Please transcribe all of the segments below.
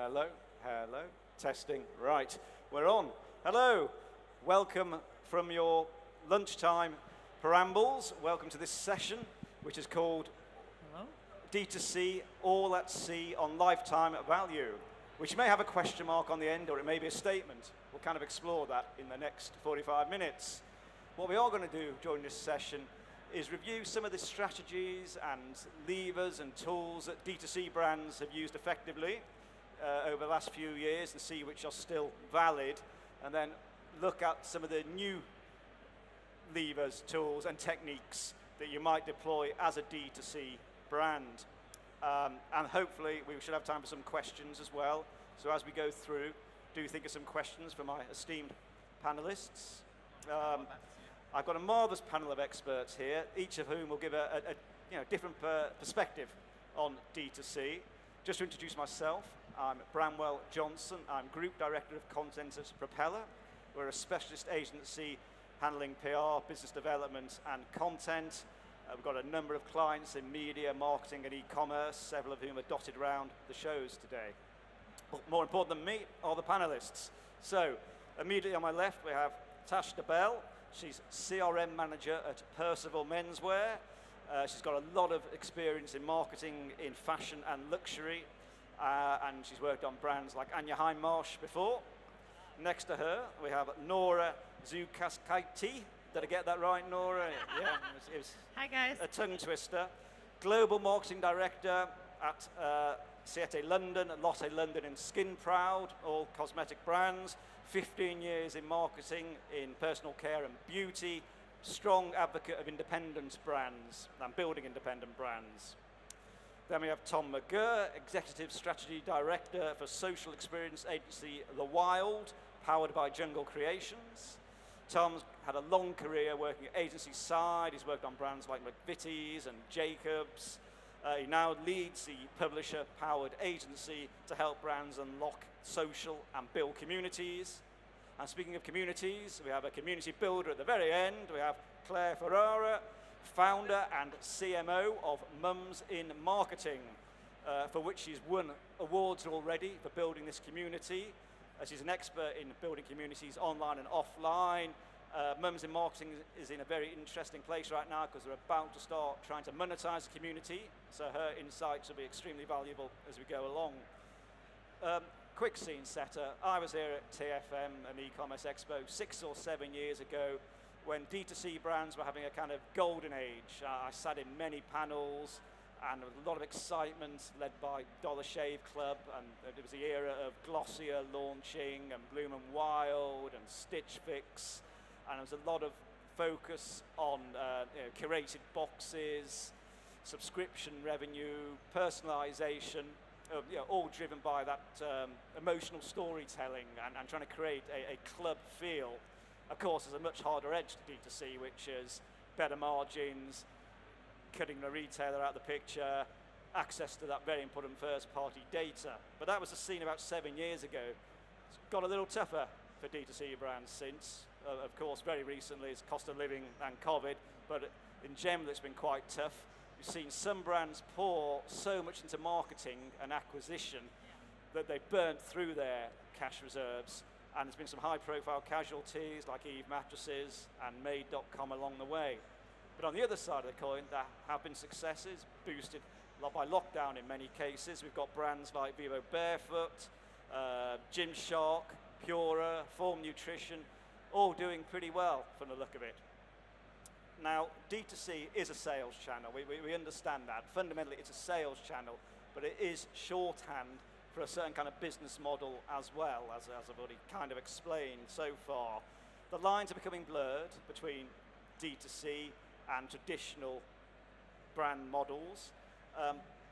Hello, hello, testing, right, we're on. Hello, welcome from your lunchtime perambles. Welcome to this session, which is called Hello? D2C All at Sea on Lifetime Value, which may have a question mark on the end, or it may be a statement. We'll kind of explore that in the next 45 minutes. What we are going to do during this session is review some of the strategies and levers and tools that D2C brands have used effectively over the last few years and see which are still valid, and then look at some of the new levers, tools, and techniques that you might deploy as a D2C brand. And hopefully we should have time for some questions as well. So as we go through, do think of some questions for my esteemed panelists. I've got a marvelous panel of experts here, each of whom will give a different perspective on D2C. Just to introduce myself, I'm Branwell Johnson. I'm Group Director of Content at Propeller. We're a specialist agency handling PR, business development, and content. We've got a number of clients in media, marketing, and e-commerce, several of whom are dotted around the shows today. But more important than me are the panelists. So, immediately on my left, we have Natasha Dabell. She's CRM manager at Percival Menswear. She's got a lot of experience in marketing in fashion and luxury, and she's worked on brands like Anya Hindmarsh before. Next to her, we have Nora Zukauskaite. Did I get that right, Nora? Yeah, it was Hi, guys. a tongue twister. Global Marketing Director at Ciete London, Lotte London, and Skin Proud, all cosmetic brands. 15 years in marketing, in personal care and beauty. Strong advocate of independent brands and building independent brands. Then we have Tom McGirr, Executive Strategy Director for social experience agency The Wild, powered by Jungle Creations. Tom's had a long career working at agency side. He's worked on brands like McVitie's and Jacobs. He now leads the publisher-powered agency to help brands unlock social and build communities. And speaking of communities, we have a community builder at the very end. We have Claire Ferrera, founder and CMO of Mums in Marketing, for which she's won awards already for building this community. She's an expert in building communities online and offline. Mums in Marketing is in a very interesting place right now because they're about to start trying to monetize the community, so her insights will be extremely valuable as we go along. Quick scene setter. I was here at TFM, an e-commerce expo, 6 or 7 years ago when D2C brands were having a kind of golden age. I sat in many panels and there was a lot of excitement led by Dollar Shave Club, and it was the era of Glossier launching and Bloom & Wild and Stitch Fix, and there was a lot of focus on curated boxes, subscription revenue, personalization, all driven by that emotional storytelling and trying to create a club feel. Of course, there's a much harder edge to D2C, which is better margins, cutting the retailer out of the picture, access to that very important first-party data. But that was the scene about 7 years ago. It's got a little tougher for D2C brands since. Of course, very recently, it's cost of living and COVID, but in general, it's been quite tough. We've seen some brands pour so much into marketing and acquisition that they've burnt through their cash reserves, and there's been some high-profile casualties like Eve Mattresses and Made.com along the way. But on the other side of the coin, there have been successes, boosted by lockdown in many cases. We've got brands like Vivo Barefoot, Gymshark, Pura, Form Nutrition, all doing pretty well from the look of it. Now, D2C is a sales channel. We understand that. Fundamentally, it's a sales channel, but it is shorthand for a certain kind of business model as well, as I've already kind of explained so far. The lines are becoming blurred between D2C and traditional brand models.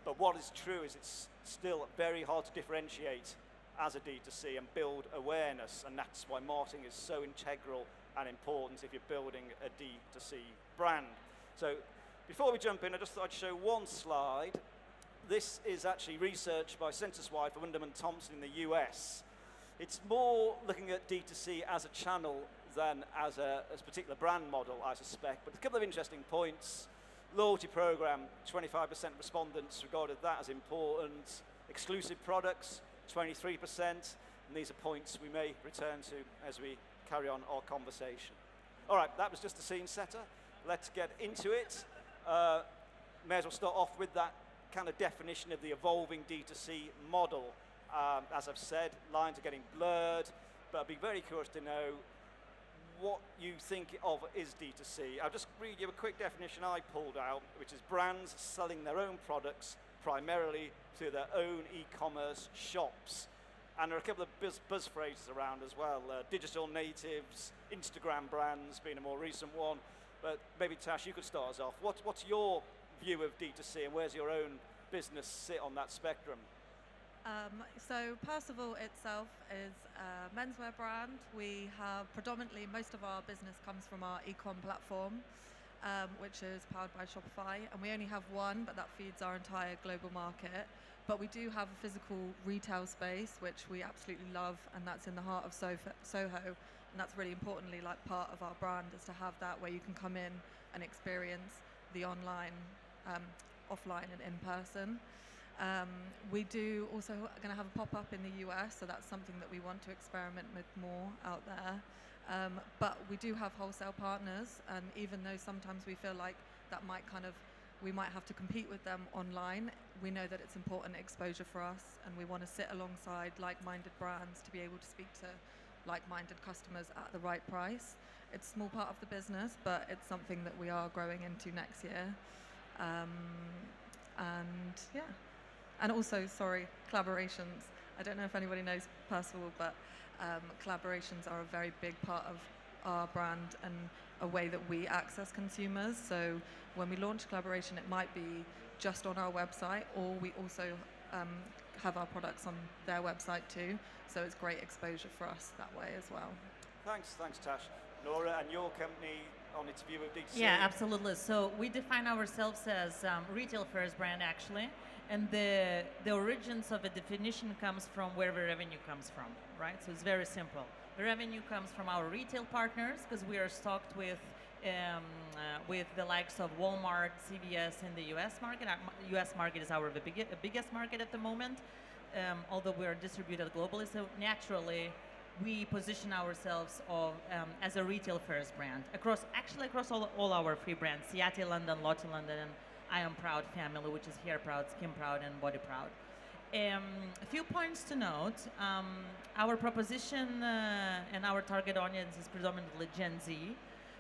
But what is true is it's still very hard to differentiate as a D2C and build awareness, and that's why marketing is so integral and important if you're building a D2C brand. So before we jump in, I just thought I'd show one slide. This is actually research by Censuswide for Wyndham & Thompson in the US. It's more looking at D2C as a channel than as a particular brand model, I suspect. But a couple of interesting points. Loyalty program, 25% respondents regarded that as important. Exclusive products, 23%, and these are points we may return to as we carry on our conversation. All right, that was just a scene setter. Let's get into it. May as well start off with that kind of definition of the evolving D2C model. As I've said, lines are getting blurred, but I'd be very curious to know what you think of is D2C. I'll just read you a quick definition I pulled out, which is brands selling their own products primarily through their own e-commerce shops. And there are a couple of buzz phrases around as well. Digital natives, Instagram brands being a more recent one. But maybe Tash, you could start us off. What's your view of D2C and where's your own business sit on that spectrum? So Percival itself is a menswear brand. We have predominantly, most of our business comes from our e-com platform, which is powered by Shopify. And we only have one, but that feeds our entire global market. But we do have a physical retail space, which we absolutely love, and that's in the heart of Soho. And that's really importantly like part of our brand, is to have that where you can come in and experience the online, offline and in person. We do also going to have a pop-up in the US, so that's something that we want to experiment with more out there. But we do have wholesale partners, and even though sometimes we feel like that might we might have to compete with them online, we know that it's important exposure for us, and we want to sit alongside like-minded brands to be able to speak to like-minded customers at the right price. It's a small part of the business, but it's something that we are growing into next year. And yeah. And also, sorry, collaborations. I don't know if anybody knows Percival, but collaborations are a very big part of our brand and a way that we access consumers. So when we launch collaboration, it might be just on our website, or we also have our products on their website too. So it's great exposure for us that way as well. Thanks Tash. Nora, and your company on its view of D2C? Yeah, absolutely. So we define ourselves as retail first brand, actually. And the origins of a definition comes from where the revenue comes from, right? So it's very simple. The revenue comes from our retail partners, because we are stocked with the likes of Walmart, CVS in the US market. Our US market is our biggest market at the moment, although we are distributed globally. So naturally, we position ourselves as a retail first brand across all our three brands: Seattle, London, Lotte London, and I Am Proud family, which is Hair Proud, Skin Proud, and Body Proud. A few points to note. Our proposition and our target audience is predominantly Gen Z.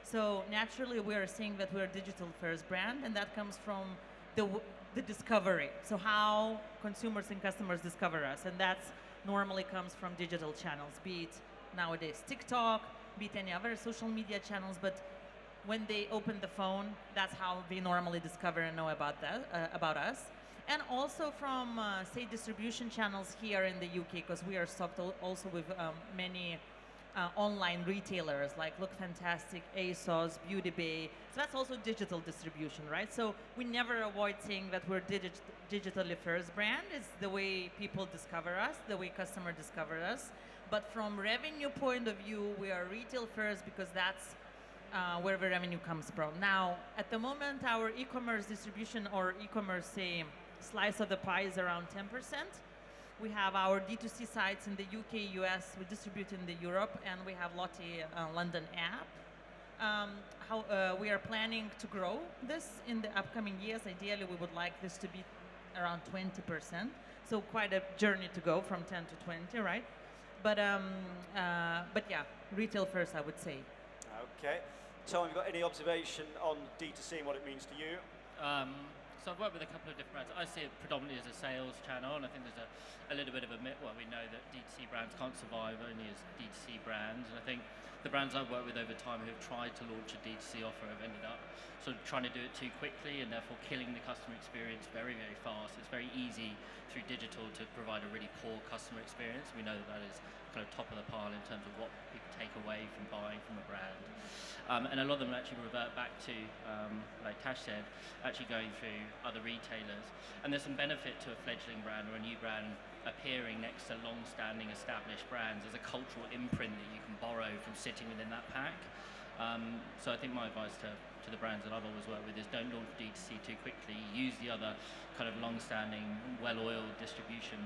So naturally, we are seeing that we're a digital first brand, and that comes from the discovery. So how consumers and customers discover us, and that's normally comes from digital channels, be it nowadays TikTok, be it any other social media channels, but when they open the phone, that's how they normally discover and know about us. And also from, say, distribution channels here in the UK, because we are stocked also with many online retailers like Look Fantastic, ASOS, Beauty Bay. So that's also digital distribution, right? So we never avoid saying that we're digitally first brand. It's the way people discover us, the way customer discover us. But from revenue point of view, we are retail first, because that's where the revenue comes from. Now, at the moment, our e-commerce distribution, or e-commerce, say, slice of the pie is around 10%. We have our D2C sites in the UK, US, we distribute in the Europe, and we have Lotte London app. We are planning to grow this in the upcoming years. Ideally, we would like this to be around 20%. So quite a journey to go from 10 to 20, right? But yeah, retail first, I would say. Okay. Tom, have you got any observation on D2C and what it means to you? So I've worked with a couple of different brands. I see it predominantly as a sales channel, and I think there's a little bit of a myth. Well, we know that D2C brands can't survive only as D2C brands, and I think the brands I've worked with over time who have tried to launch a D2C offer have ended up sort of trying to do it too quickly and therefore killing the customer experience very, very fast. It's very easy through digital to provide a really poor customer experience. We know that that is kind of top of the pile in terms of what people take away from buying from a brand. And a lot of them actually revert back to, like Tash said, actually going through other retailers. And there's some benefit to a fledgling brand or a new brand appearing next to long-standing established brands as a cultural imprint that you can borrow from sitting within that pack. So I think my advice to the brands that I've always worked with is don't launch D2C too quickly. Use the other kind of long-standing, well-oiled distribution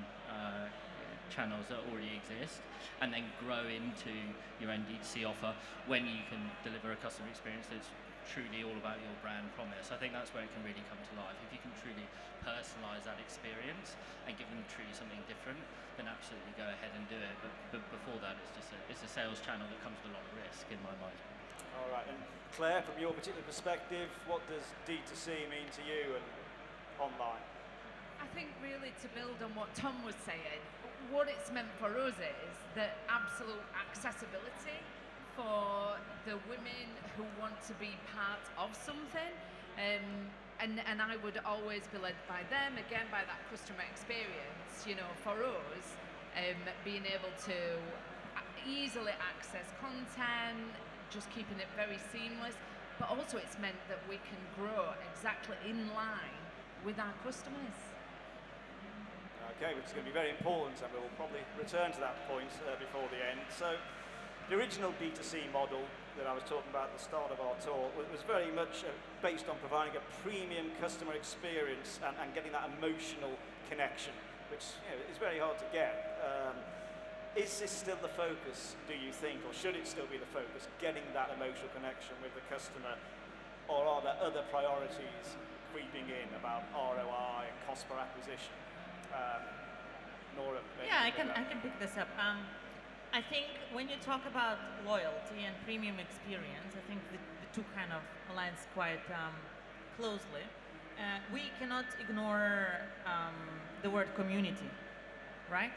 channels that already exist, and then grow into your own D2C offer when you can deliver a customer experience that's truly all about your brand promise. I think that's where it can really come to life. If you can truly personalize that experience and give them truly something different, then absolutely go ahead and do it. But before that, it's a sales channel that comes with a lot of risk in my mind. All right, and Claire, from your particular perspective, what does D2C mean to you and online? I think really to build on what Tom was saying, what it's meant for us is the absolute accessibility for the women who want to be part of something, and I would always be led by them, again by that customer experience. You know, for us, being able to easily access content, just keeping it very seamless, but also it's meant that we can grow exactly in line with our customers. Okay, which is going to be very important, and we'll probably return to that point before the end. So, the original D2C model that I was talking about at the start of our talk was very much based on providing a premium customer experience and getting that emotional connection, which is very hard to get. Is this still the focus, do you think, or should it still be the focus, getting that emotional connection with the customer, or are there other priorities creeping in about ROI and cost per acquisition? Nora, maybe yeah, I can pick this up. I think when you talk about loyalty and premium experience, I think the two kind of aligns quite closely. We cannot ignore the word community, right?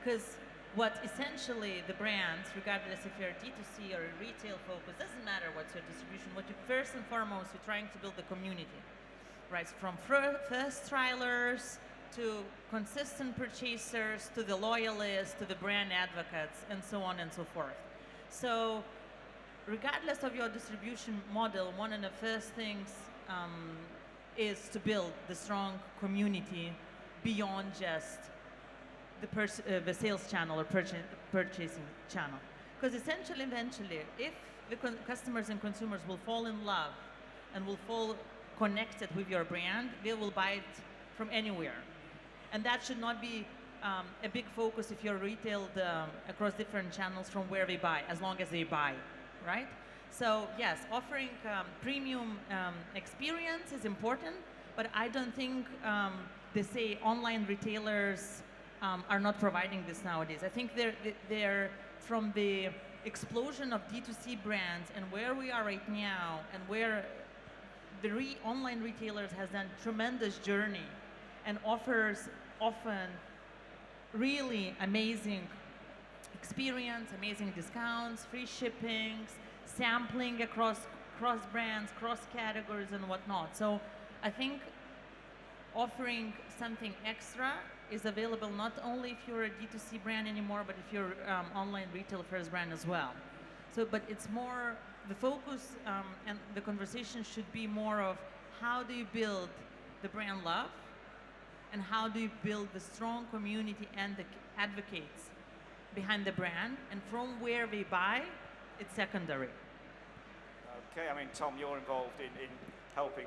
Because what essentially the brands, regardless if you're D2C or retail focus, doesn't matter what's your distribution, what you first and foremost, you're trying to build the community, right? From first trialers to consistent purchasers, to the loyalists, to the brand advocates, and so on and so forth. So regardless of your distribution model, one of the first things is to build the strong community beyond just the sales channel or purchasing channel. Because essentially, eventually, if the customers and consumers will fall in love and will fall connected with your brand, they will buy it from anywhere. And that should not be a big focus if you're retailed across different channels from where they buy, as long as they buy, right? So yes, offering premium experience is important, but I don't think they say online retailers are not providing this nowadays. I think they're from the explosion of D2C brands and where we are right now, and where the online retailers has done tremendous journey and offers often really amazing experience, amazing discounts, free shippings, sampling across brands, cross categories and whatnot. So I think offering something extra is available not only if you're a D2C brand anymore, but if you're online retail first brand as well. So, but it's more, the focus and the conversation should be more of how do you build the brand love, and how do you build the strong community and the advocates behind the brand, and from where they buy, it's secondary. Okay, I mean, Tom, you're involved in helping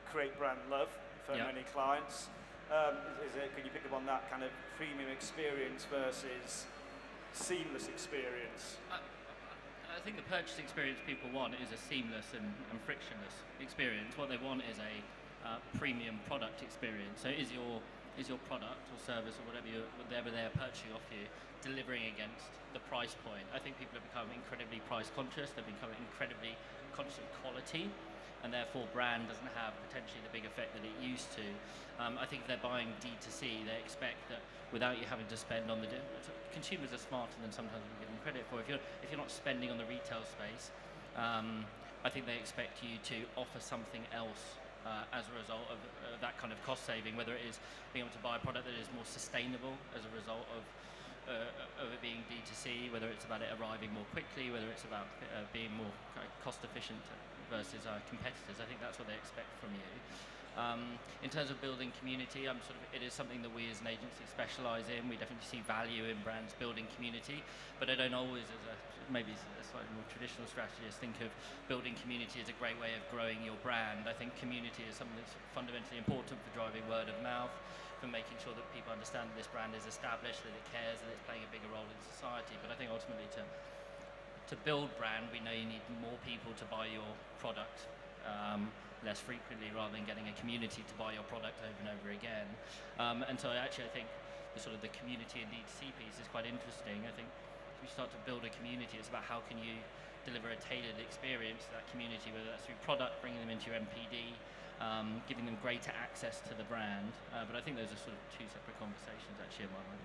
create brand love for many clients. Can you pick up on that kind of premium experience versus seamless experience? I think the purchase experience people want is a seamless and frictionless experience. What they want is a premium product experience. So is your product or service or whatever they're purchasing off you delivering against the price point? I think people have become incredibly price conscious. They've become incredibly conscious of quality, and therefore brand doesn't have potentially the big effect that it used to. I think if they're buying D2C, they expect that without you having to spend on consumers are smarter than sometimes we give them credit for. If you're not spending on the retail space, I think they expect you to offer something else as a result of that kind of cost saving, whether it is being able to buy a product that is more sustainable as a result of it being D2C, whether it's about it arriving more quickly, whether it's about being more cost efficient versus our competitors. I think that's what they expect from you. In terms of building community, it is something that we as an agency specialise in. We definitely see value in brands building community, but I don't always, maybe a slightly more traditional strategist, think of building community as a great way of growing your brand. I think community is something that's fundamentally important for driving word of mouth, for making sure that people understand that this brand is established, that it cares, that it's playing a bigger role in society. But I think ultimately to build brand, we know you need more people to buy your product less frequently, rather than getting a community to buy your product over and over again. And so I think the sort of the community and D2C piece is quite interesting. I think if you start to build a community, it's about how can you deliver a tailored experience to that community, whether that's through product, bringing them into your MPD, giving them greater access to the brand. But I think those are sort of two separate conversations actually in my mind.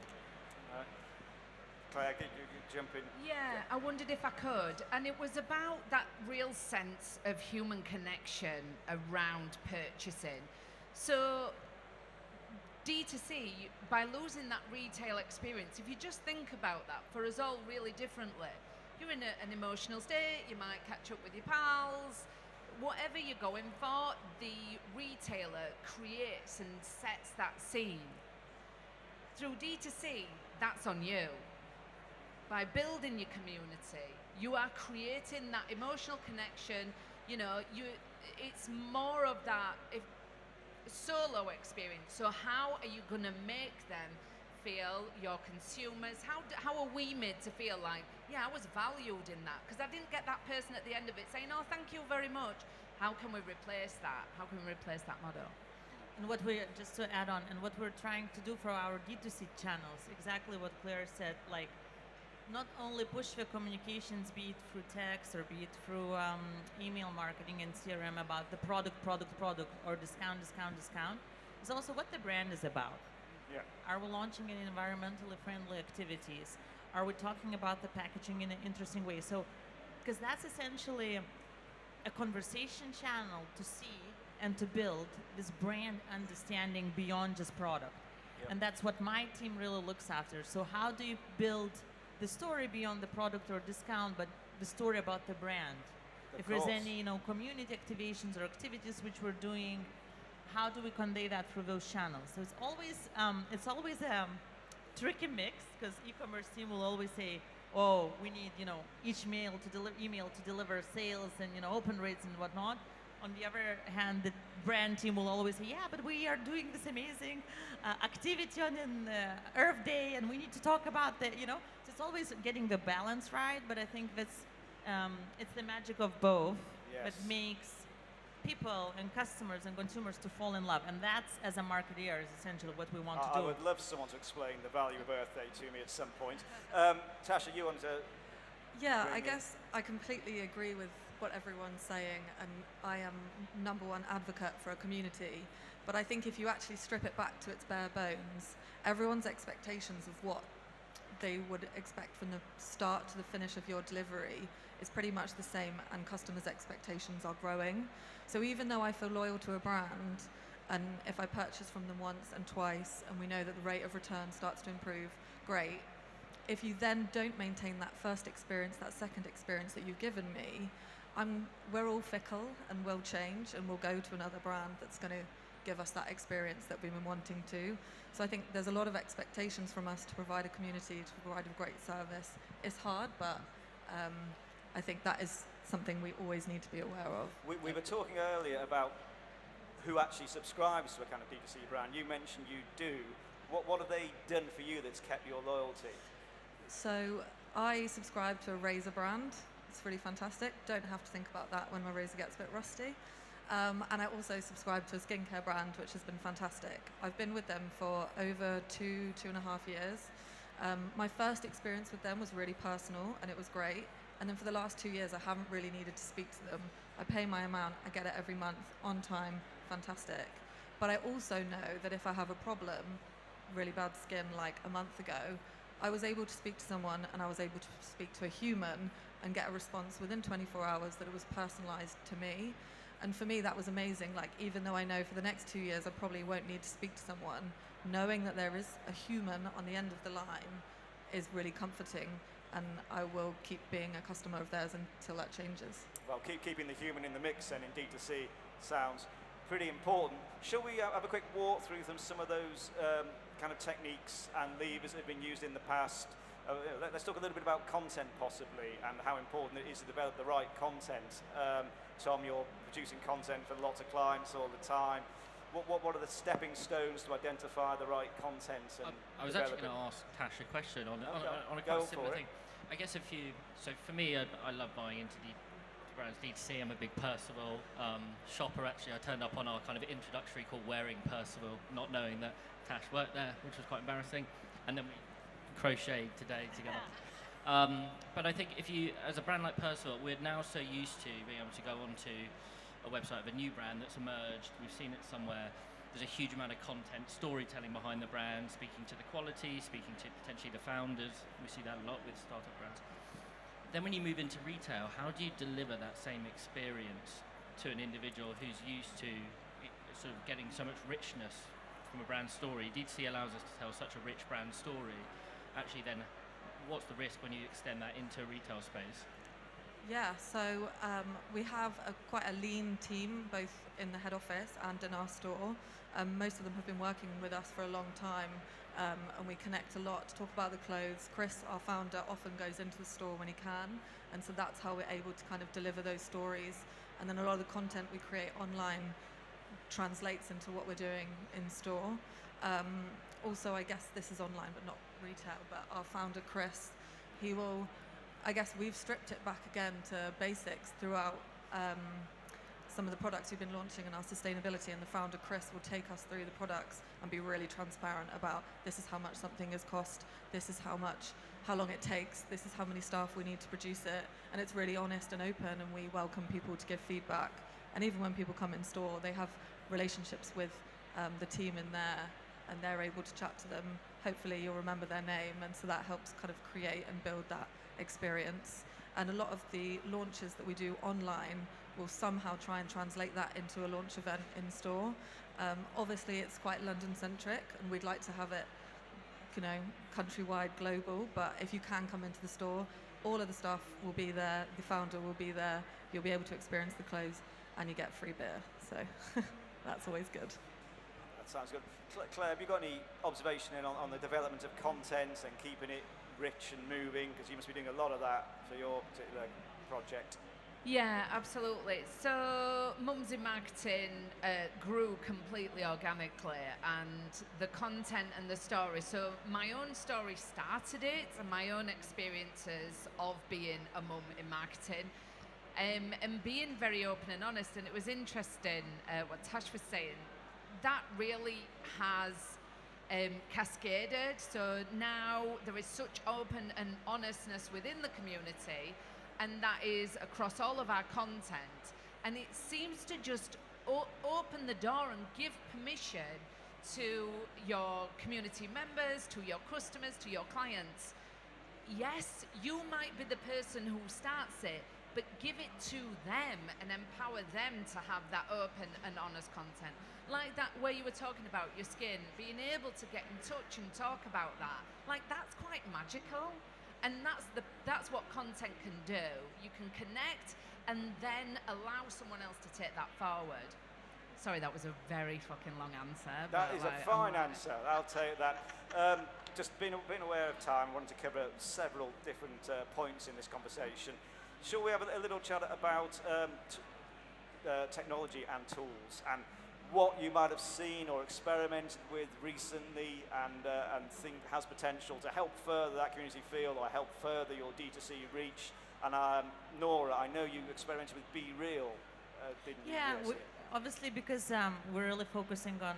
Claire, you jump in. Yeah, I wondered if I could. And it was about that real sense of human connection around purchasing. So D2C, by losing that retail experience, if you just think about that for us all really differently, you're in an emotional state, you might catch up with your pals, whatever you're going for, the retailer creates and sets that scene. Through D2C, that's on you. By building your community, you are creating that emotional connection. You know, it's more of that solo experience. So how are you going to make them feel, your consumers? How are we made to feel like, yeah, I was valued in that? Because I didn't get that person at the end of it saying, oh, thank you very much. How can we replace that? How can we replace that model? And just to add on, and what we're trying to do for our D2C channels, exactly what Claire said, like, not only push the communications, be it through text or be it through email marketing and CRM about the product, or discount, it's also what the brand is about. Yeah. Are we launching in environmentally friendly activities? Are we talking about the packaging in an interesting way? So, because that's essentially a conversation channel to see and to build this brand understanding beyond just product. Yep. And that's what my team really looks after. So how do you build the story beyond the product or discount, but the story about the brand? If there's any, community activations or activities which we're doing, how do we convey that through those channels? So it's always a tricky mix, because e-commerce team will always say, oh, we need, each email to deliver sales and, open rates and whatnot. On the other hand, the brand team will always say, yeah, but we are doing this amazing activity on Earth Day, and we need to talk about the, So it's always getting the balance right, but I think that's, it's the magic of both that makes people and customers and consumers to fall in love. And that's, as a marketeer, is essentially what we want to do. I would love someone to explain the value of Earth Day to me at some point. Tasha, you want to... Yeah, I guess I completely agree with what everyone's saying, and I am number one advocate for a community. But I think if you actually strip it back to its bare bones, everyone's expectations of what they would expect from the start to the finish of your delivery is pretty much the same, and customers' expectations are growing. So even though I feel loyal to a brand, and if I purchase from them once and twice, and we know that the rate of return starts to improve, great. If you then don't maintain that first experience, that second experience that you've given me, we're all fickle, and we'll change, and we'll go to another brand that's going to give us that experience that we've been wanting to. So I think there's a lot of expectations from us to provide a community, to provide a great service. It's hard, but I think that is something we always need to be aware of. We were talking earlier about who actually subscribes to a kind of D2C brand. You mentioned you do. What have they done for you that's kept your loyalty? So I subscribe to a razor brand. It's really fantastic. Don't have to think about that when my razor gets a bit rusty. And I also subscribe to a skincare brand, which has been fantastic. I've been with them for over 2.5 years. My first experience with them was really personal, and it was great. And then for the last 2 years, I haven't really needed to speak to them. I pay my amount, I get it every month, on time, fantastic. But I also know that if I have a problem, really bad skin like a month ago, I was able to speak to someone, and I was able to speak to a human and get a response within 24 hours that it was personalized to me. And for me, that was amazing. Like, even though I know for the next 2 years I probably won't need to speak to someone, knowing that there is a human on the end of the line is really comforting, and I will keep being a customer of theirs until that changes. Well, keeping the human in the mix and in D2C sounds pretty important. Shall we have a quick walk through some of those kind of techniques and levers that have been used in the past? Let's talk a little bit about content possibly, and how important it is to develop the right content. Tom, you're producing content for lots of clients all the time. what are the stepping stones to identify the right content? And I was actually going to ask Tash a question on a quite similar thing. I guess so for me, I love buying into the brands D2C. I'm a big Percival shopper. Actually, I turned up on our kind of introductory call wearing Percival, not knowing that Tash worked there, which was quite embarrassing. And then we crocheted today together. But I think if you, as a brand like Percival, we're now so used to being able to go onto a website of a new brand that's emerged. We've seen it somewhere. There's a huge amount of content, storytelling behind the brand, speaking to the quality, speaking to potentially the founders. We see that a lot with startup brands. Then when you move into retail, how do you deliver that same experience to an individual who's used to sort of getting so much richness from a brand story? D2C allows us to tell such a rich brand story. Actually then, what's the risk when you extend that into a retail space? Yeah, so we have quite a lean team, both in the head office and in our store. Most of them have been working with us for a long time, and we connect a lot to talk about the clothes. Chris, our founder, often goes into the store when he can, and so that's how we're able to kind of deliver those stories. And then a lot of the content we create online translates into what we're doing in store. Also, I guess this is online but not retail, but our founder, Chris, he will, I guess we've stripped it back again to basics throughout some of the products we've been launching and our sustainability, and the founder, Chris, will take us through the products and be really transparent about this is how much something has cost, this is how long it takes, this is how many staff we need to produce it, and it's really honest and open, and we welcome people to give feedback. And even when people come in store, they have relationships with the team in there, and they're able to chat to them. Hopefully you'll remember their name, and so that helps kind of create and build that experience. And a lot of the launches that we do online will somehow try and translate that into a launch event in store. Obviously it's quite London centric, and we'd like to have it, you know, countrywide, global, but if you can come into the store, all of the staff will be there, the founder will be there, you'll be able to experience the clothes, and you get free beer, so that's always good. That sounds good. Claire, have you got any observation on the development of content and keeping it rich and moving? Because you must be doing a lot of that for your particular project. Yeah, absolutely. So Mums in Marketing grew completely organically, and the content and the story. So my own story started it, and my own experiences of being a mum in marketing, and being very open and honest. And it was interesting what Tash was saying. That really has cascaded. So now there is such open and honestness within the community, and that is across all of our content. And it seems to just open the door and give permission to your community members, to your customers, to your clients. Yes, you might be the person who starts it, but give it to them and empower them to have that open and honest content. Like that where you were talking about your skin, being able to get in touch and talk about that. Like, that's quite magical. And that's what content can do. You can connect and then allow someone else to take that forward. Sorry, that was a very fucking long answer. That is a fine answer. I'll take that. Just being aware of time, I wanted to cover several different points in this conversation. Shall we have a little chat about technology and tools, and what you might have seen or experimented with recently, and think has potential to help further that community feel or help further your D2C reach? And Nora, I know you experimented with Be Real, didn't you? Yeah, obviously because we're really focusing on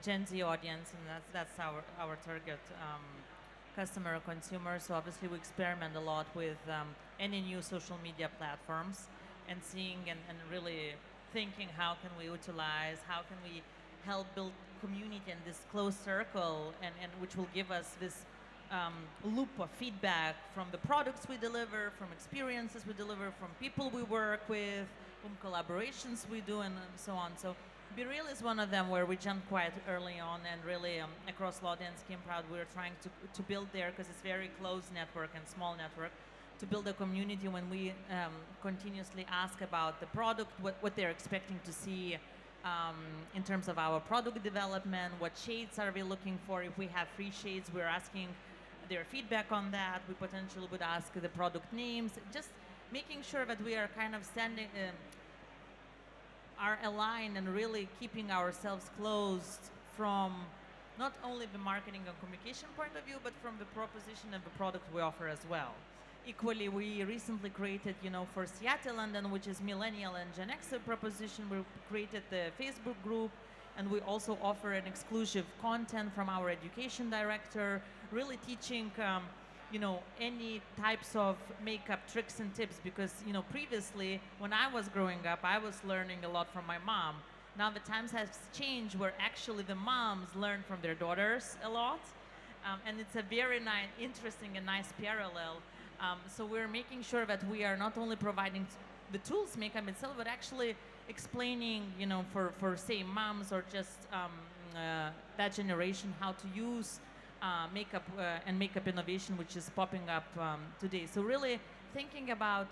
Gen Z audience, and that's our target customer or consumer. So obviously we experiment a lot with any new social media platforms, and seeing and really thinking how can we utilize, how can we help build community in this closed circle, and which will give us this loop of feedback from the products we deliver, from experiences we deliver, from people we work with, from collaborations we do, and so on. So Be Real is one of them where we jumped quite early on, and really across Lottie and Skin Proud we're trying to build there, because it's very close network and small network, to build a community when we continuously ask about the product, what they're expecting to see in terms of our product development, what shades are we looking for. If we have free shades, we're asking their feedback on that. We potentially would ask the product names, just making sure that we are kind of are aligned and really keeping ourselves closed from not only the marketing and communication point of view, but from the proposition and the product we offer as well. Equally, we recently created, for Seattle, London, which is millennial and Gen X proposition, we created the Facebook group, and we also offer an exclusive content from our education director, really teaching, any types of makeup tricks and tips, because, previously, when I was growing up, I was learning a lot from my mom. Now the times has changed where actually the moms learn from their daughters a lot, and it's a very interesting and nice parallel. So we're making sure that we are not only providing the tools, makeup itself, but actually explaining, for say moms or just that generation how to use makeup and makeup innovation, which is popping up today. So really thinking about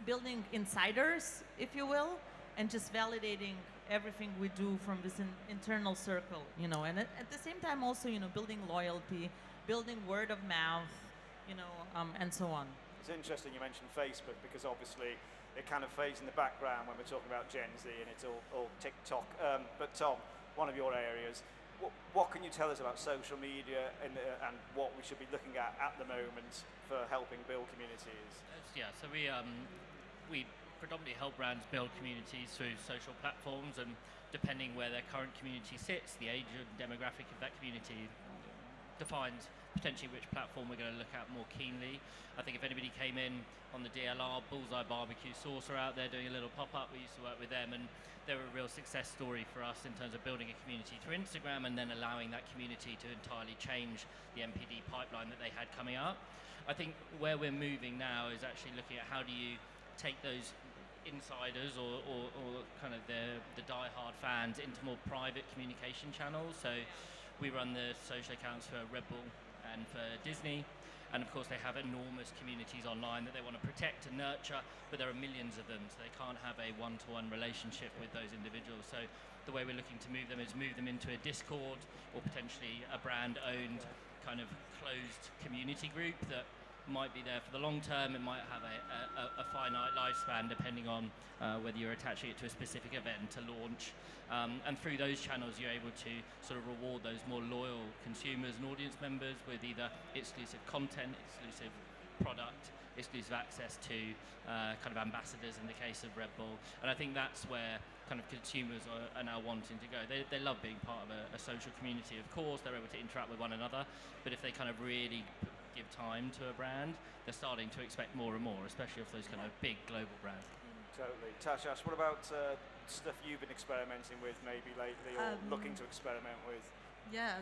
building insiders, if you will, and just validating everything we do from this internal circle, and at the same time also, building loyalty, building word of mouth, and so on. It's interesting you mentioned Facebook, because obviously it kind of fades in the background when we're talking about Gen Z and it's all TikTok. But Tom, one of your areas, what can you tell us about social media and what we should be looking at the moment for helping build communities? Yeah, so we predominantly help brands build communities through social platforms, and depending where their current community sits, the age and demographic of that community defines potentially which platform we're going to look at more keenly. I think if anybody came in on the DLR, Bullseye Barbecue Sauce are out there doing a little pop-up. We used to work with them, and they're a real success story for us in terms of building a community through Instagram and then allowing that community to entirely change the MPD pipeline that they had coming up. I think where we're moving now is actually looking at how do you take those insiders or kind of the die-hard fans into more private communication channels. So we run the social accounts for Red Bull and for Disney, and of course they have enormous communities online that they want to protect and nurture, but there are millions of them, so they can't have a one-to-one relationship with those individuals. So the way we're looking to move them is move them into a Discord or potentially a brand-owned kind of closed community group that might be there for the long term. It might have a finite lifespan depending on whether you're attaching it to a specific event, to launch. And through those channels, you're able to sort of reward those more loyal consumers and audience members with either exclusive content, exclusive product, exclusive access to kind of ambassadors in the case of Red Bull. And I think that's where kind of consumers are now wanting to go. They love being part of a social community, of course. They're able to interact with one another, but if they kind of really give time to a brand, they're starting to expect more and more, especially of those kind of big global brands. Totally. Tasha, what about stuff you've been experimenting with maybe lately or looking to experiment with? Yeah,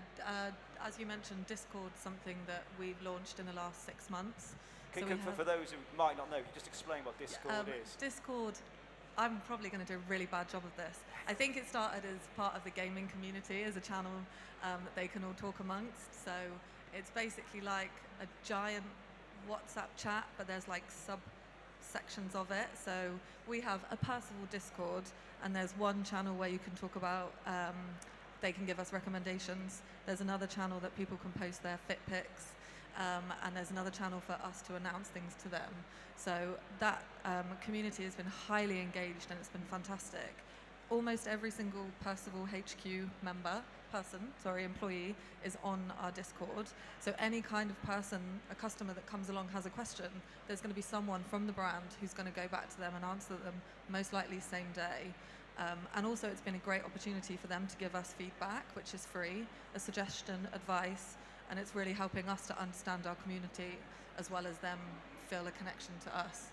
as you mentioned, Discord's something that we've launched in the last 6 months. For those who might not know, can you just explain what Discord is? Discord, I'm probably going to do a really bad job of this. I think it started as part of the gaming community, as a channel that they can all talk amongst. So it's basically like a giant WhatsApp chat, but there's like subsections of it. So we have a personal Discord, and there's one channel where you can talk about, they can give us recommendations. There's another channel that people can post their fit pics, and there's another channel for us to announce things to them. So that community has been highly engaged, and it's been fantastic. Almost every single Percival HQ employee is on our Discord. So any kind of person, a customer that comes along has a question, there's going to be someone from the brand who's going to go back to them and answer them, most likely same day. And also it's been a great opportunity for them to give us feedback, which is free, a suggestion, advice, and it's really helping us to understand our community as well as them feel a connection to us.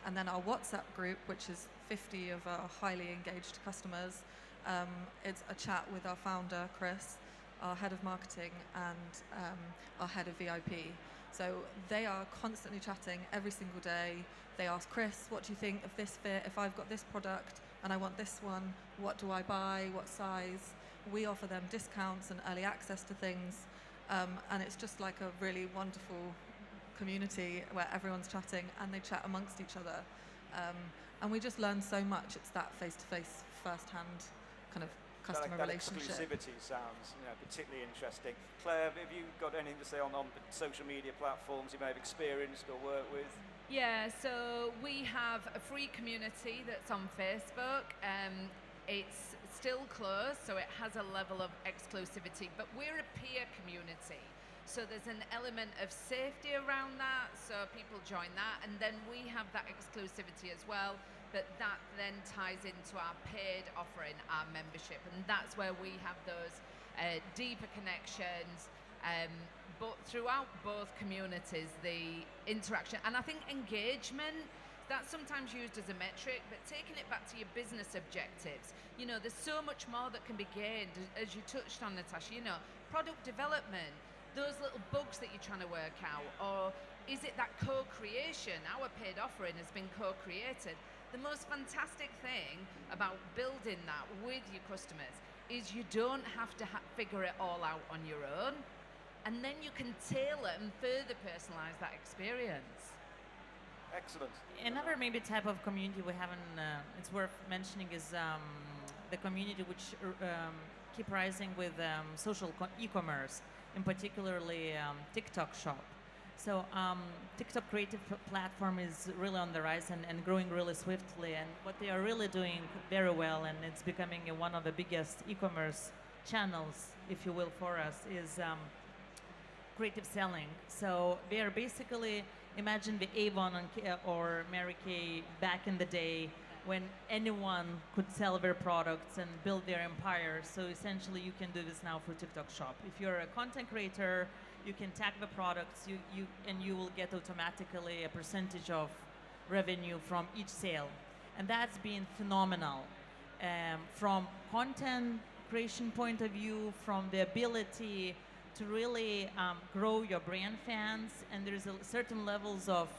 And then our WhatsApp group, which is 50 of our highly engaged customers, it's a chat with our founder, Chris, our head of marketing, and our head of VIP. So they are constantly chatting every single day. They ask Chris, what do you think of this fit? If I've got this product and I want this one, what do I buy? What size? We offer them discounts and early access to things. And it's just like a really wonderful community where everyone's chatting and they chat amongst each other. And we just learn so much. It's that face-to-face, first-hand kind of customer relationship. Exclusivity sounds particularly interesting. Claire, have you got anything to say on social media platforms you may have experienced or worked with? Yeah, so we have a free community that's on Facebook. It's still closed, so it has a level of exclusivity, but we're a peer community. So there's an element of safety around that, so people join that, and then we have that exclusivity as well, but that then ties into our paid offering, our membership, and that's where we have those deeper connections, but throughout both communities, the interaction, and I think engagement, that's sometimes used as a metric, but taking it back to your business objectives, you know, there's so much more that can be gained, as you touched on, Natasha, you know, product development, those little bugs that you're trying to work out, or is it that co-creation? Our paid offering has been co-created. The most fantastic thing about building that with your customers is you don't have to figure it all out on your own, and then you can tailor and further personalize that experience. Excellent. Another maybe type of community we haven't, it's worth mentioning is the community which keep rising with social e-commerce, in particularly TikTok shop. So TikTok creative platform is really on the rise and growing really swiftly, and what they are really doing very well, and it's becoming one of the biggest e-commerce channels, if you will, for us, is creative selling. So they are basically, imagine the Avon or Mary Kay back in the day when anyone could sell their products and build their empire. So essentially you can do this now for TikTok shop. If you're a content creator, you can tag the products and you will get automatically a percentage of revenue from each sale. And that's been phenomenal. From content creation point of view, from the ability to really grow your brand fans, and there's certain levels of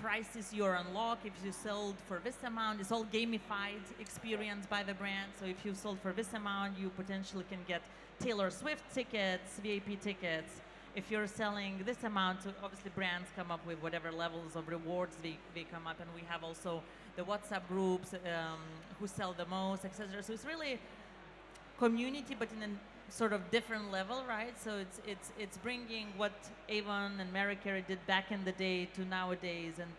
prices you're unlock if you sold for this amount. It's all gamified experience by the brand. So if you sold for this amount, you potentially can get Taylor Swift tickets, VIP tickets. If you're selling this amount, so obviously brands come up with whatever levels of rewards they come up, and we have also the WhatsApp groups who sell the most, etc. So it's really community, but in a sort of different level, right? So it's bringing what Avon and Mary Kay did back in the day to nowadays, and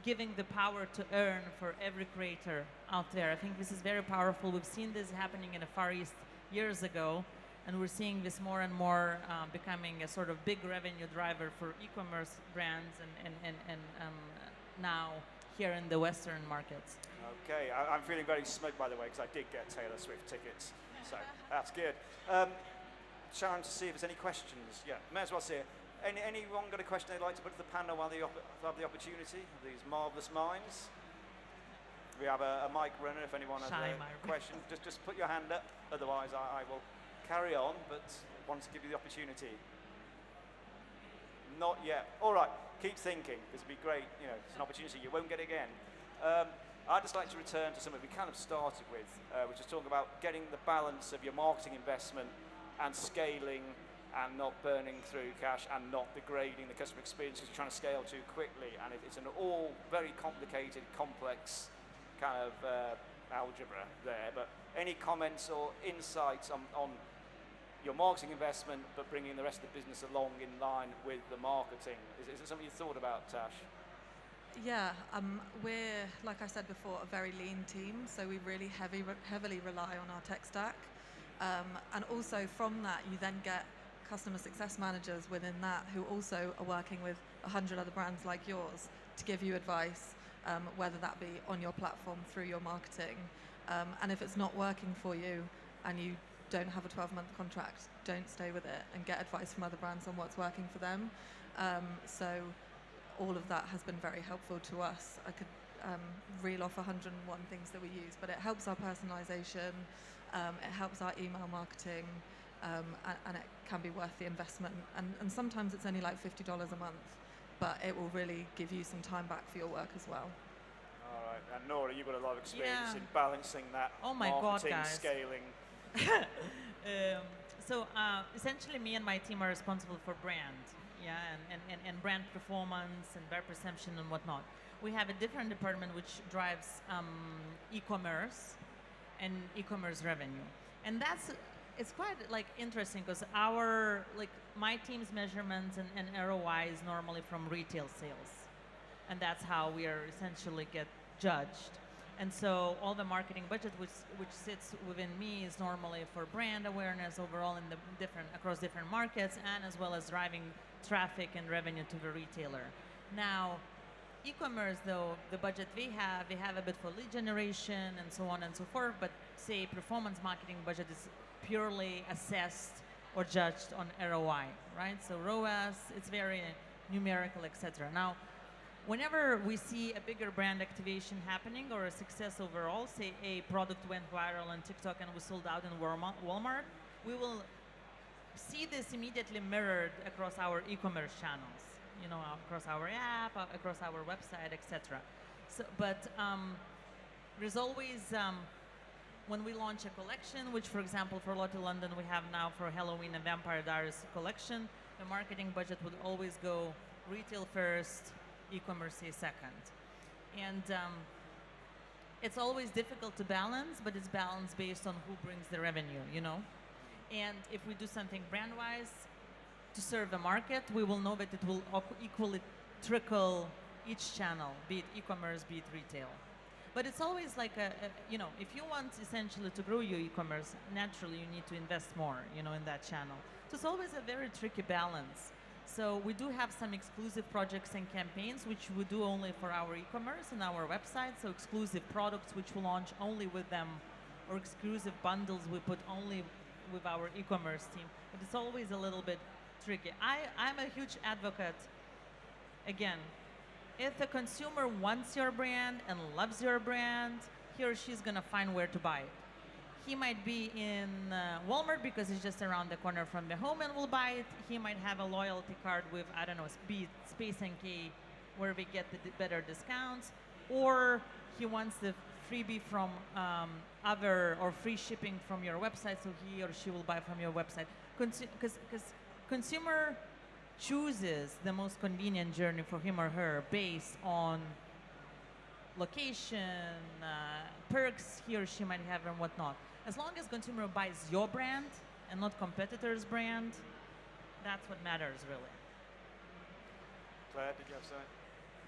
giving the power to earn for every creator out there. I think this is very powerful. We've seen this happening in the Far East years ago, and we're seeing this more and more becoming a sort of big revenue driver for e-commerce brands and now here in the Western markets. Okay, I'm feeling very smoked, by the way, because I did get Taylor Swift tickets. So that's good. Sharon, to see if there's any questions. Yeah, may as well see it. Anyone got a question they'd like to put to the panel while they have the opportunity? These marvellous minds. We have a mic runner if anyone has a question. Just put your hand up, otherwise I will carry on, but want to give you the opportunity. Not yet. All right, keep thinking, because it'd be great. You know, it's an opportunity you won't get again. I'd just like to return to something we kind of started with, which is talking about getting the balance of your marketing investment and scaling and not burning through cash and not degrading the customer experience because you're trying to scale too quickly. And it's an all very complicated, complex kind of algebra there. But any comments or insights on your marketing investment, but bringing the rest of the business along in line with the marketing? Is it something you thought about, Tash? Yeah, we're, like I said before, a very lean team, so we really heavily rely on our tech stack. And also from that, you then get customer success managers within that who also are working with 100 other brands like yours to give you advice, whether that be on your platform, through your marketing. And if it's not working for you and you don't have a 12-month contract, don't stay with it and get advice from other brands on what's working for them. So all of that has been very helpful to us. I could reel off 101 things that we use, but it helps our personalization, it helps our email marketing, and it can be worth the investment. And sometimes it's only like $50 a month, but it will really give you some time back for your work as well. All right, and Nora, you've got a lot of experience in balancing that marketing, scaling. So essentially me and my team are responsible for brand, and brand performance and brand perception and whatnot. We have a different department which drives e-commerce and e-commerce revenue, and it's quite like interesting because my team's measurements and ROI is normally from retail sales, and that's how we are essentially get judged. And so all the marketing budget which sits within me is normally for brand awareness overall in the across different markets, and as well as driving traffic and revenue to the retailer. Now, e-commerce, though, the budget we have a bit for lead generation and so on and so forth, but say performance marketing budget is purely assessed or judged on ROI, right? So ROAS, it's very numerical, etc. Now, whenever we see a bigger brand activation happening or a success overall, say a product went viral on TikTok and we sold out in Walmart, we will see this immediately mirrored across our e-commerce channels, you know, across our app, across our website, etc. So, but there's always, when we launch a collection, which for example for Lotte London we have now for Halloween and Vampire Diaries collection, the marketing budget would always go retail first, e-commerce second. And it's always difficult to balance, but it's balanced based on who brings the revenue, you know? And if we do something brand-wise to serve the market, we will know that it will equally trickle each channel, be it e-commerce, be it retail. But it's always like you know, if you want essentially to grow your e-commerce, naturally you need to invest more, you know, in that channel. So it's always a very tricky balance. So we do have some exclusive projects and campaigns which we do only for our e-commerce and our website. So exclusive products which we launch only with them, or exclusive bundles we put only with our e-commerce team. But it's always a little bit tricky. I'm a huge advocate, again, if the consumer wants your brand and loves your brand, he or she's gonna find where to buy it. He might be in Walmart because it's just around the corner from the home and will buy it. He might have a loyalty card with, I don't know, Space NK, where we get the better discounts, or he wants the freebie from other, or free shipping from your website, so he or she will buy from your website. Because consumer chooses the most convenient journey for him or her based on location, perks he or she might have and whatnot. As long as consumer buys your brand and not competitor's brand, that's what matters really. Claire, did you have something?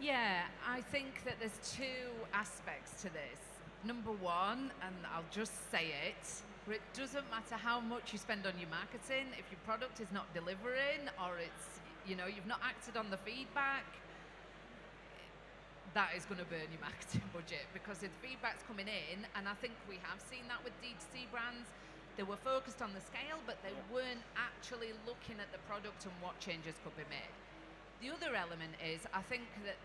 Yeah, I think that there's two aspects to this. Number one, and I'll just say it doesn't matter how much you spend on your marketing, if your product is not delivering, or it's, you know, you've not acted on the feedback, that is going to burn your marketing budget, because the feedback's coming in, and I think we have seen that with D2C brands. They were focused on the scale, but they weren't actually looking at the product and what changes could be made. The other element is, I think that,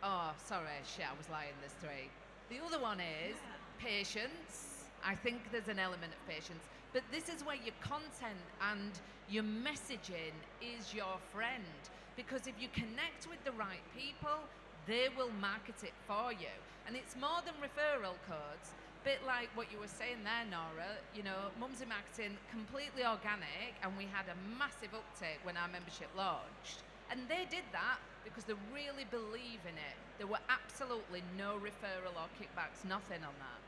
oh, sorry, shit, I was lying, there's three. The other one is patience. I think there's an element of patience, but this is where your content and your messaging is your friend, because if you connect with the right people, they will market it for you. And it's more than referral codes, bit like what you were saying there, Nora, you know, Mumsy Marketing, completely organic, and we had a massive uptake when our membership launched. And they did that because they really believe in it. There were absolutely no referral or kickbacks, nothing on that.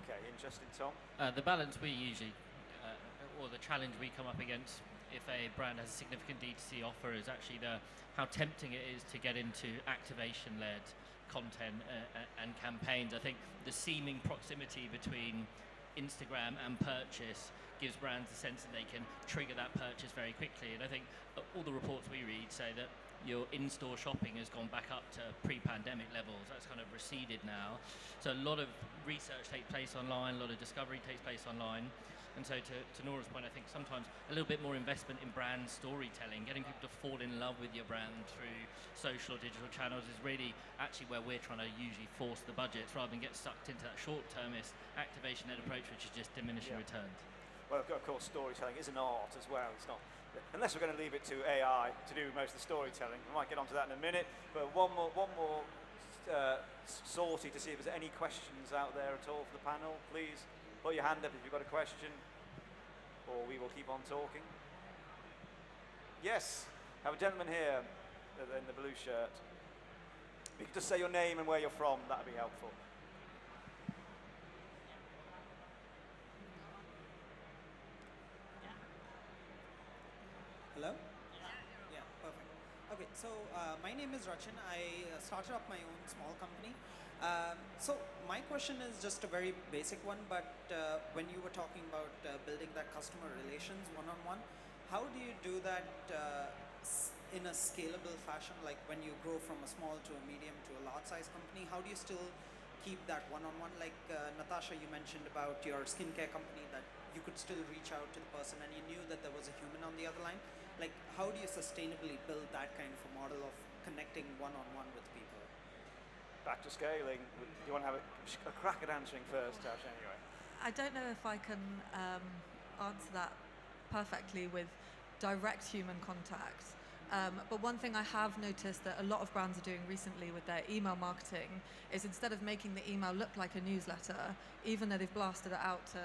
Okay, interesting, Tom. The balance we usually, or the challenge we come up against if a brand has a significant D2C offer is actually how tempting it is to get into activation-led content and campaigns. I think the seeming proximity between Instagram and purchase gives brands the sense that they can trigger that purchase very quickly. And I think all the reports we read say that your in-store shopping has gone back up to pre-pandemic levels. That's kind of receded now. So a lot of research takes place online, a lot of discovery takes place online. And so to Nora's point, I think sometimes a little bit more investment in brand storytelling, getting people to fall in love with your brand through social or digital channels is really actually where we're trying to usually force the budgets, rather than get sucked into that short-termist activation-led approach, which is just diminishing returns. Well, of course, storytelling is an art as well. It's not, unless we're going to leave it to AI to do most of the storytelling. We might get onto that in a minute, but one more sortie to see if there's any questions out there at all for the panel. Please put your hand up if you've got a question, or we will keep on talking. Yes, have a gentleman here in the blue shirt. If you could just say your name and where you're from, that would be helpful. Hello? Yeah, perfect. Okay, so my name is Rachin. I started up my own small company. So my question is just a very basic one, but when you were talking about building that customer relations one-on-one, how do you do that in a scalable fashion? Like when you grow from a small to a medium to a large size company, how do you still keep that one-on-one? Like Natasha, you mentioned about your skincare company that you could still reach out to the person and you knew that there was a human on the other line. Like how do you sustainably build that kind of a model of connecting one-on-one with people? Back to scaling. Do you want to have a crack at answering first, Tash, anyway? I don't know if I can answer that perfectly with direct human contact. But one thing I have noticed that a lot of brands are doing recently with their email marketing is instead of making the email look like a newsletter, even though they've blasted it out to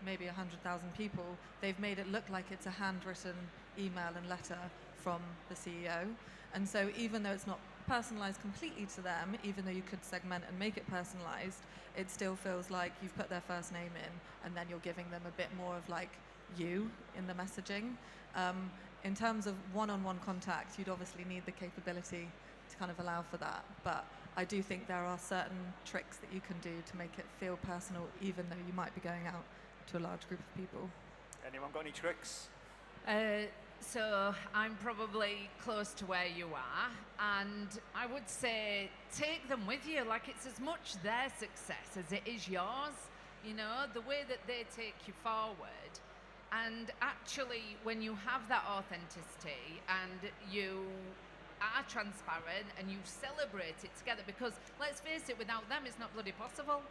maybe 100,000 people, they've made it look like it's a handwritten email and letter from the CEO. And so even though it's not personalized completely to them, even though you could segment and make it personalized, it still feels like you've put their first name in and then you're giving them a bit more of like you in the messaging. In terms of one-on-one contact, you'd obviously need the capability to kind of allow for that. But I do think there are certain tricks that you can do to make it feel personal, even though you might be going out to a large group of people. Anyone got any tricks? So I'm probably close to where you are, and I would say take them with you. Like it's as much their success as it is yours. You know, the way that they take you forward. And actually, when you have that authenticity and you are transparent and you celebrate it together, because let's face it, without them, it's not bloody possible.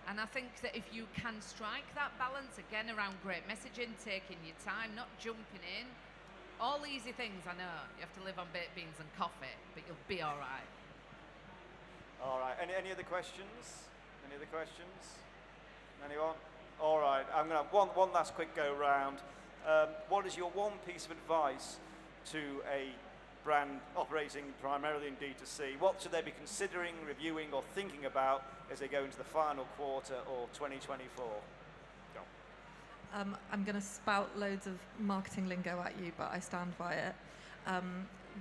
And I think that if you can strike that balance, again, around great messaging, taking your time, not jumping in, all easy things, I know. You have to live on baked beans and coffee, but you'll be all right. All right. Any other questions? Any other questions? Anyone? All right. I'm going to have one last quick go round. What is your one piece of advice to a brand operating primarily in D2C? What should they be considering, reviewing, or thinking about as they go into the final quarter or 2024? Go. I'm going to spout loads of marketing lingo at you, but I stand by it.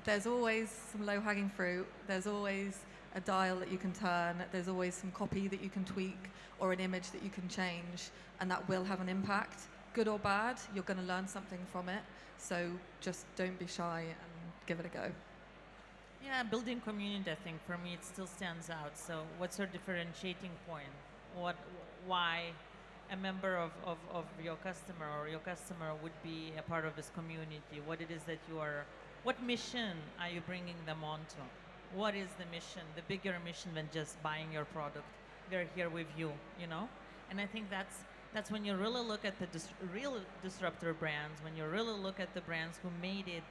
There's always some low-hanging fruit. There's always a dial that you can turn. There's always some copy that you can tweak or an image that you can change, and that will have an impact. Good or bad, you're going to learn something from it. So just don't be shy and give it a go. Yeah, building community, I think, for me, it still stands out. So what's your differentiating point? Why a member of your customer or your customer would be a part of this community? What it is that what mission are you bringing them onto? What is the mission, the bigger mission than just buying your product? They're here with you, you know? And I think that's when you really look at the real disruptor brands, when you really look at the brands who made it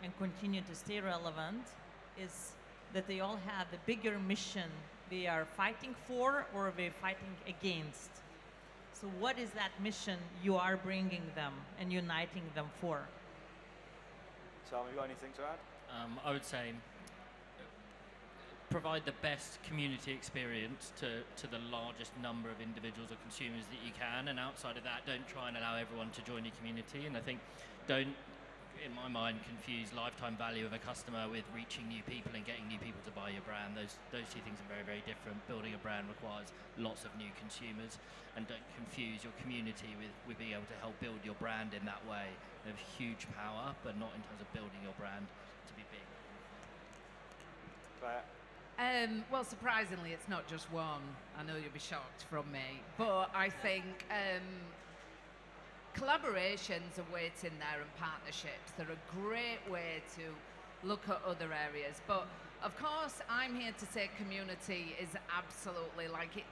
and continue to stay relevant, is that they all have the bigger mission they are fighting for or they're fighting against. So what is that mission you are bringing them and uniting them for? Tom, have you got anything to add? I would say provide the best community experience to the largest number of individuals or consumers that you can, and outside of that, don't try and allow everyone to join your community. And I think don't, in my mind, confuse lifetime value of a customer with reaching new people and getting new people to buy your brand. Those two things are very, very different. Building a brand requires lots of new consumers, and don't confuse your community with being able to help build your brand in that way. They have huge power, but not in terms of building your brand to be big. Claire? Well, surprisingly, it's not just one. I know you'll be shocked from me. But I think collaborations are waiting there, and partnerships. They're a great way to look at other areas. But, of course, I'm here to say community is absolutely, like,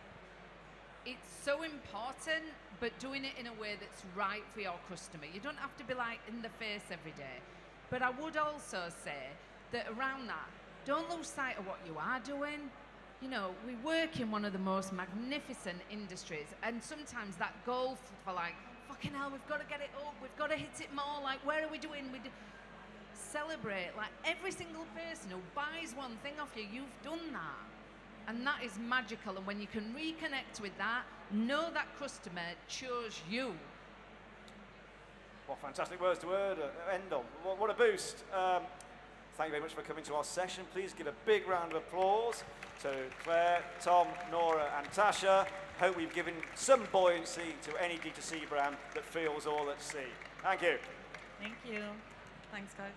it's so important, but doing it in a way that's right for your customer. You don't have to be, like, in the face every day. But I would also say that around that, don't lose sight of what you are doing. You know, we work in one of the most magnificent industries, and sometimes that goal for like, fucking hell, we've got to get it up, we've got to hit it more, like, where are we doing? Celebrate, like, every single person who buys one thing off you, you've done that. And that is magical, and when you can reconnect with that, know that customer chose you. What fantastic words to end on. What a boost. Thank you very much for coming to our session. Please give a big round of applause to Claire, Tom, Nora and Natasha. Hope we've given some buoyancy to any D2C brand that feels all at sea. Thank you. Thank you. Thanks, guys.